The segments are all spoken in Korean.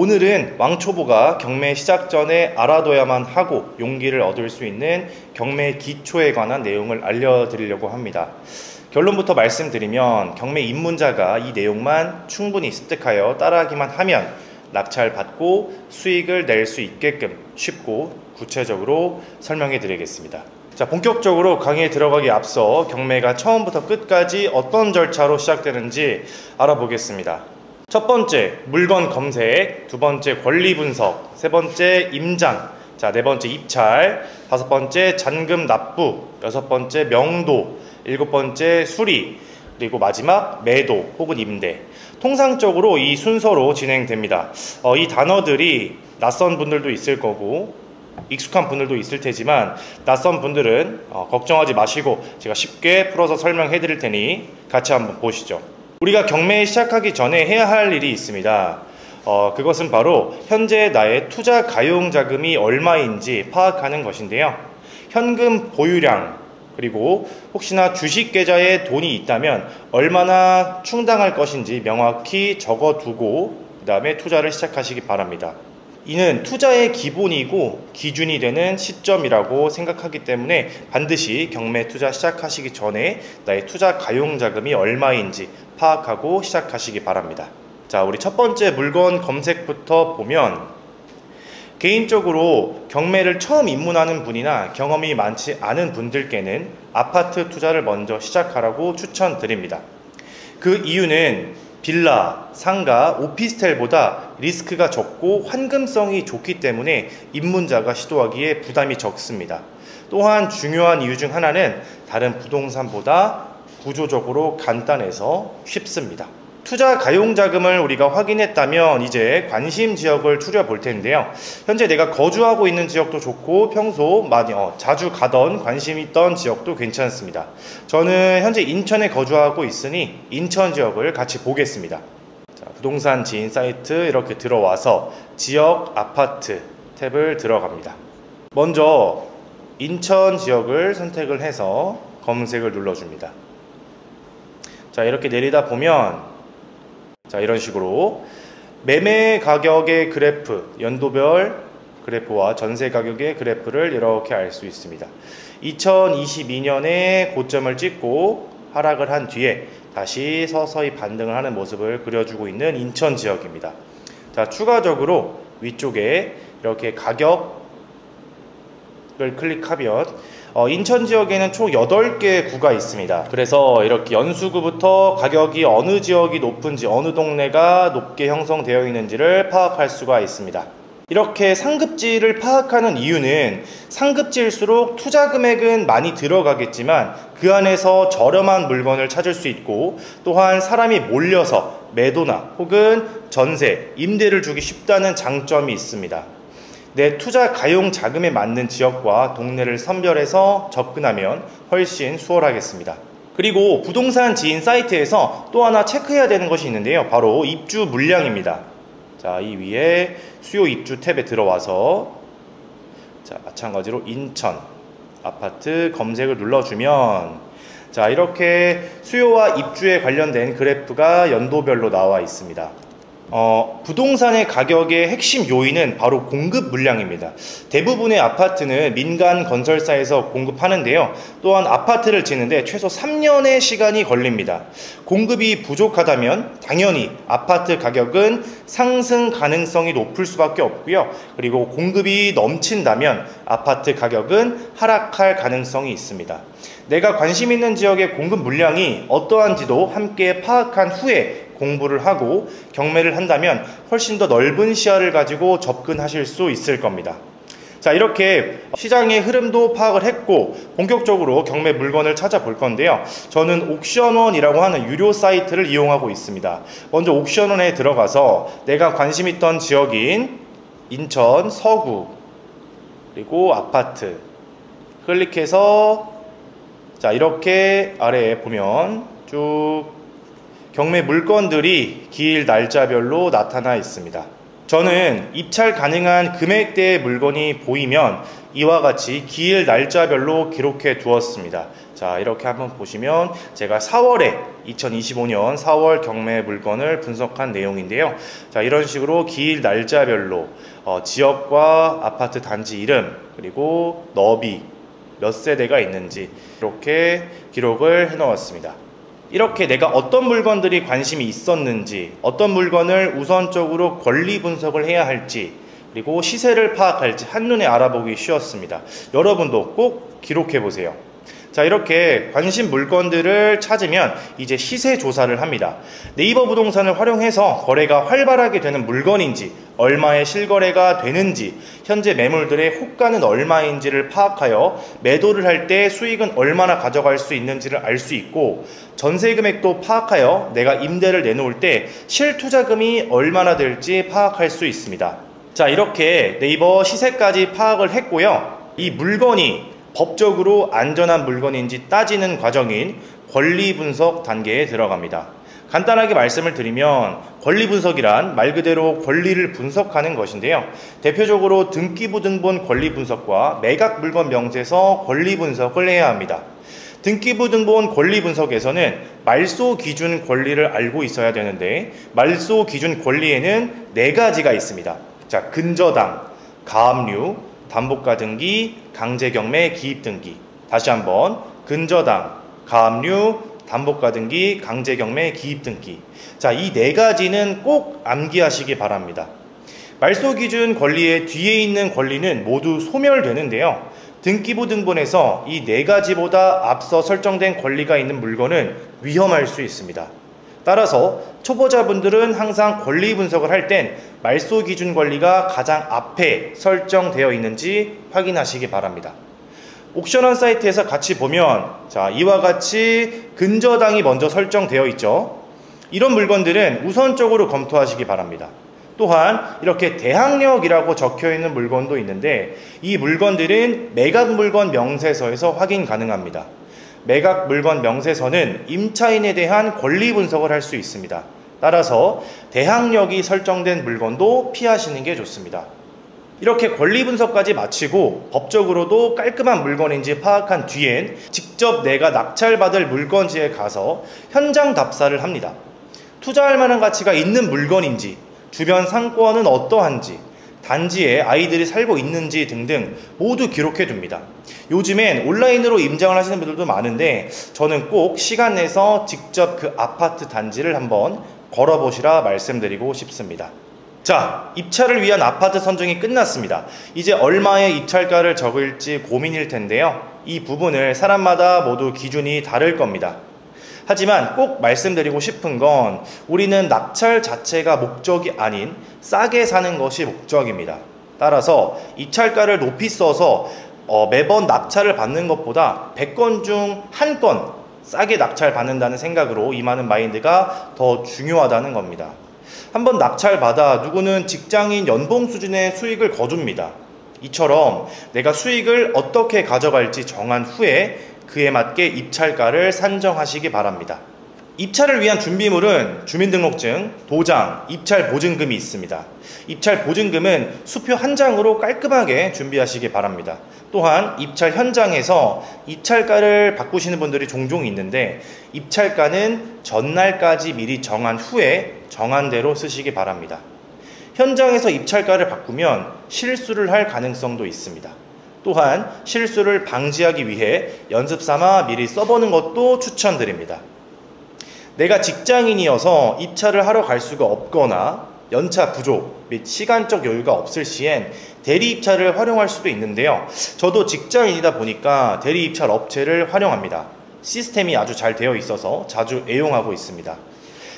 오늘은 왕초보가 경매 시작 전에 알아둬야만 하고 용기를 얻을 수 있는 경매 기초에 관한 내용을 알려드리려고 합니다. 결론부터 말씀드리면 경매 입문자가 이 내용만 충분히 습득하여 따라하기만 하면 낙찰받고 수익을 낼 수 있게끔 쉽고 구체적으로 설명해 드리겠습니다. 자, 본격적으로 강의에 들어가기 앞서 경매가 처음부터 끝까지 어떤 절차로 시작되는지 알아보겠습니다. 첫 번째, 물건 검색. 두 번째, 권리 분석. 세 번째, 임장. 자, 네 번째, 입찰. 다섯 번째, 잔금 납부. 여섯 번째, 명도. 일곱 번째, 수리. 그리고 마지막, 매도 혹은 임대. 통상적으로 이 순서로 진행됩니다. 이 단어들이 낯선 분들도 있을 거고 익숙한 분들도 있을 테지만 낯선 분들은 걱정하지 마시고 제가 쉽게 풀어서 설명해 드릴 테니 같이 한번 보시죠. 우리가 경매 시작하기 전에 해야 할 일이 있습니다. 그것은 바로 현재 나의 투자 가용 자금이 얼마인지 파악하는 것인데요. 현금 보유량, 그리고 혹시나 주식 계좌에 돈이 있다면 얼마나 충당할 것인지 명확히 적어두고 그 다음에 투자를 시작하시기 바랍니다. 이는 투자의 기본이고 기준이 되는 시점이라고 생각하기 때문에 반드시 경매 투자 시작하시기 전에 나의 투자 가용 자금이 얼마인지 파악하고 시작하시기 바랍니다. 자, 우리 첫 번째 물건 검색부터 보면 개인적으로 경매를 처음 입문하는 분이나 경험이 많지 않은 분들께는 아파트 투자를 먼저 시작하라고 추천드립니다. 그 이유는 빌라, 상가, 오피스텔보다 리스크가 적고 환금성이 좋기 때문에 입문자가 시도하기에 부담이 적습니다. 또한 중요한 이유 중 하나는 다른 부동산보다 구조적으로 간단해서 쉽습니다. 투자 가용 자금을 우리가 확인했다면 이제 관심 지역을 추려볼 텐데요. 현재 내가 거주하고 있는 지역도 좋고 평소 많이 자주 가던 관심 있던 지역도 괜찮습니다. 저는 현재 인천에 거주하고 있으니 인천 지역을 같이 보겠습니다. 자, 부동산 지인 사이트 이렇게 들어와서 지역 아파트 탭을 들어갑니다. 먼저 인천 지역을 선택을 해서 검색을 눌러줍니다. 자, 이렇게 내리다 보면 자, 이런 식으로 매매 가격의 그래프, 연도별 그래프와 전세 가격의 그래프를 이렇게 알 수 있습니다. 2022년에 고점을 찍고 하락을 한 뒤에 다시 서서히 반등을 하는 모습을 그려주고 있는 인천 지역입니다. 자, 추가적으로 위쪽에 이렇게 가격을 클릭하면 인천 지역에는 총 8개 구가 있습니다. 그래서 이렇게 연수구부터 가격이 어느 지역이 높은지 어느 동네가 높게 형성되어 있는지를 파악할 수가 있습니다. 이렇게 상급지를 파악하는 이유는 상급지일수록 투자 금액은 많이 들어가겠지만 그 안에서 저렴한 물건을 찾을 수 있고 또한 사람이 몰려서 매도나 혹은 전세, 임대를 주기 쉽다는 장점이 있습니다. 내 투자 가용 자금에 맞는 지역과 동네를 선별해서 접근하면 훨씬 수월하겠습니다. 그리고 부동산 지인 사이트에서 또 하나 체크해야 되는 것이 있는데요. 바로 입주 물량입니다. 자, 이 위에 수요 입주 탭에 들어와서 자, 마찬가지로 인천 아파트 검색을 눌러주면 자, 이렇게 수요와 입주에 관련된 그래프가 연도별로 나와 있습니다. 부동산의 가격의 핵심 요인은 바로 공급 물량입니다. 대부분의 아파트는 민간 건설사에서 공급하는데요. 또한 아파트를 짓는데 최소 3년의 시간이 걸립니다. 공급이 부족하다면 당연히 아파트 가격은 상승 가능성이 높을 수밖에 없고요. 그리고 공급이 넘친다면 아파트 가격은 하락할 가능성이 있습니다. 내가 관심 있는 지역의 공급 물량이 어떠한지도 함께 파악한 후에 공부를 하고 경매를 한다면 훨씬 더 넓은 시야를 가지고 접근하실 수 있을 겁니다. 자, 이렇게 시장의 흐름도 파악을 했고 본격적으로 경매 물건을 찾아볼 건데요. 저는 옥션원이라고 하는 유료 사이트를 이용하고 있습니다. 먼저 옥션원에 들어가서 내가 관심 있던 지역인 인천 서구 그리고 아파트 클릭해서 자, 이렇게 아래에 보면 쭉 경매 물건들이 기일 날짜별로 나타나 있습니다. 저는 입찰 가능한 금액대의 물건이 보이면 이와 같이 기일 날짜별로 기록해 두었습니다. 자, 이렇게 한번 보시면 제가 2025년 4월 경매 물건을 분석한 내용인데요. 자, 이런 식으로 기일 날짜별로 지역과 아파트 단지 이름, 그리고 너비, 몇 세대가 있는지 이렇게 기록을 해 놓았습니다. 이렇게 내가 어떤 물건들이 관심이 있었는지, 어떤 물건을 우선적으로 권리 분석을 해야 할지, 그리고 시세를 파악할지 한눈에 알아보기 쉬웠습니다. 여러분도 꼭 기록해 보세요. 자, 이렇게 관심 물건들을 찾으면 이제 시세 조사를 합니다. 네이버 부동산을 활용해서 거래가 활발하게 되는 물건인지, 얼마의 실거래가 되는지, 현재 매물들의 호가는 얼마인지를 파악하여 매도를 할 때 수익은 얼마나 가져갈 수 있는지를 알 수 있고, 전세 금액도 파악하여 내가 임대를 내놓을 때 실투자금이 얼마나 될지 파악할 수 있습니다. 자, 이렇게 네이버 시세까지 파악을 했고요. 이 물건이 법적으로 안전한 물건인지 따지는 과정인 권리 분석 단계에 들어갑니다. 간단하게 말씀을 드리면 권리 분석이란 말 그대로 권리를 분석하는 것인데요. 대표적으로 등기부등본 권리 분석과 매각 물건 명세서 권리 분석을 해야 합니다. 등기부등본 권리 분석에서는 말소 기준 권리를 알고 있어야 되는데, 말소 기준 권리에는 4가지가 있습니다. 자, 근저당, 가압류, 담보가 등기, 강제경매 기입 등기. 다시 한번, 근저당, 가압류, 담보가 등기, 강제경매 기입 등기. 자, 이 4가지는 꼭 암기하시기 바랍니다. 말소기준 권리의 뒤에 있는 권리는 모두 소멸되는데요. 등기부등본에서 이 4가지보다 앞서 설정된 권리가 있는 물건은 위험할 수 있습니다. 따라서 초보자분들은 항상 권리 분석을 할 땐 말소 기준 권리가 가장 앞에 설정되어 있는지 확인하시기 바랍니다. 옥션원 사이트에서 같이 보면, 자, 이와 같이 근저당이 먼저 설정되어 있죠. 이런 물건들은 우선적으로 검토하시기 바랍니다. 또한 이렇게 대항력이라고 적혀 있는 물건도 있는데, 이 물건들은 매각 물건 명세서에서 확인 가능합니다. 매각 물건 명세서는 임차인에 대한 권리 분석을 할 수 있습니다. 따라서 대항력이 설정된 물건도 피하시는 게 좋습니다. 이렇게 권리 분석까지 마치고 법적으로도 깔끔한 물건인지 파악한 뒤엔 직접 내가 낙찰받을 물건지에 가서 현장 답사를 합니다. 투자할 만한 가치가 있는 물건인지, 주변 상권은 어떠한지, 단지에 아이들이 살고 있는지 등등 모두 기록해 둡니다. 요즘엔 온라인으로 임장을 하시는 분들도 많은데, 저는 꼭 시간 내서 직접 그 아파트 단지를 한번 걸어보시라 말씀드리고 싶습니다. 자, 입찰을 위한 아파트 선정이 끝났습니다. 이제 얼마의 입찰가를 적을지 고민일 텐데요. 이 부분을 사람마다 모두 기준이 다를 겁니다. 하지만 꼭 말씀드리고 싶은 건, 우리는 낙찰 자체가 목적이 아닌 싸게 사는 것이 목적입니다. 따라서 입찰가를 높이 써서 매번 낙찰을 받는 것보다 100건 중 1건 싸게 낙찰 받는다는 생각으로 임하는 마인드가 더 중요하다는 겁니다. 한번 낙찰 받아 누구는 직장인 연봉 수준의 수익을 거둡니다. 이처럼 내가 수익을 어떻게 가져갈지 정한 후에 그에 맞게 입찰가를 산정하시기 바랍니다. 입찰을 위한 준비물은 주민등록증, 도장, 입찰 보증금이 있습니다. 입찰 보증금은 수표 한 장으로 깔끔하게 준비하시기 바랍니다. 또한 입찰 현장에서 입찰가를 바꾸시는 분들이 종종 있는데, 입찰가는 전날까지 미리 정한 후에 정한 대로 쓰시기 바랍니다. 현장에서 입찰가를 바꾸면 실수를 할 가능성도 있습니다. 또한 실수를 방지하기 위해 연습 삼아 미리 써보는 것도 추천드립니다. 내가 직장인이어서 입찰을 하러 갈 수가 없거나 연차 부족 및 시간적 여유가 없을 시엔 대리 입찰을 활용할 수도 있는데요. 저도 직장인이다 보니까 대리 입찰 업체를 활용합니다. 시스템이 아주 잘 되어 있어서 자주 애용하고 있습니다.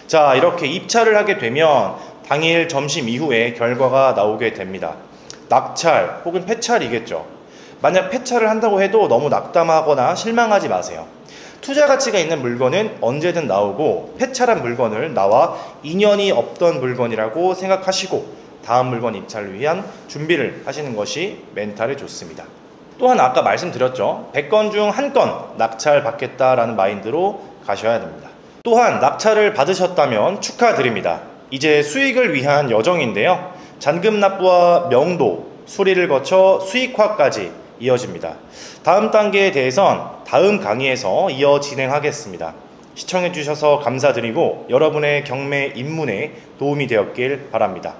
자, 이렇게 입찰을 하게 되면 당일 점심 이후에 결과가 나오게 됩니다. 낙찰 혹은 폐찰이겠죠. 만약 폐찰을 한다고 해도 너무 낙담하거나 실망하지 마세요. 투자 가치가 있는 물건은 언제든 나오고, 폐찰한 물건을 나와 인연이 없던 물건이라고 생각하시고 다음 물건 입찰을 위한 준비를 하시는 것이 멘탈에 좋습니다. 또한 아까 말씀드렸죠. 100건 중 1건 낙찰 받겠다라는 마인드로 가셔야 됩니다. 또한 낙찰을 받으셨다면 축하드립니다. 이제 수익을 위한 여정인데요. 잔금 납부와 명도, 수리를 거쳐 수익화까지 이어집니다. 다음 단계에 대해선 다음 강의에서 이어 진행하겠습니다. 시청해주셔서 감사드리고 여러분의 경매 입문에 도움이 되었길 바랍니다.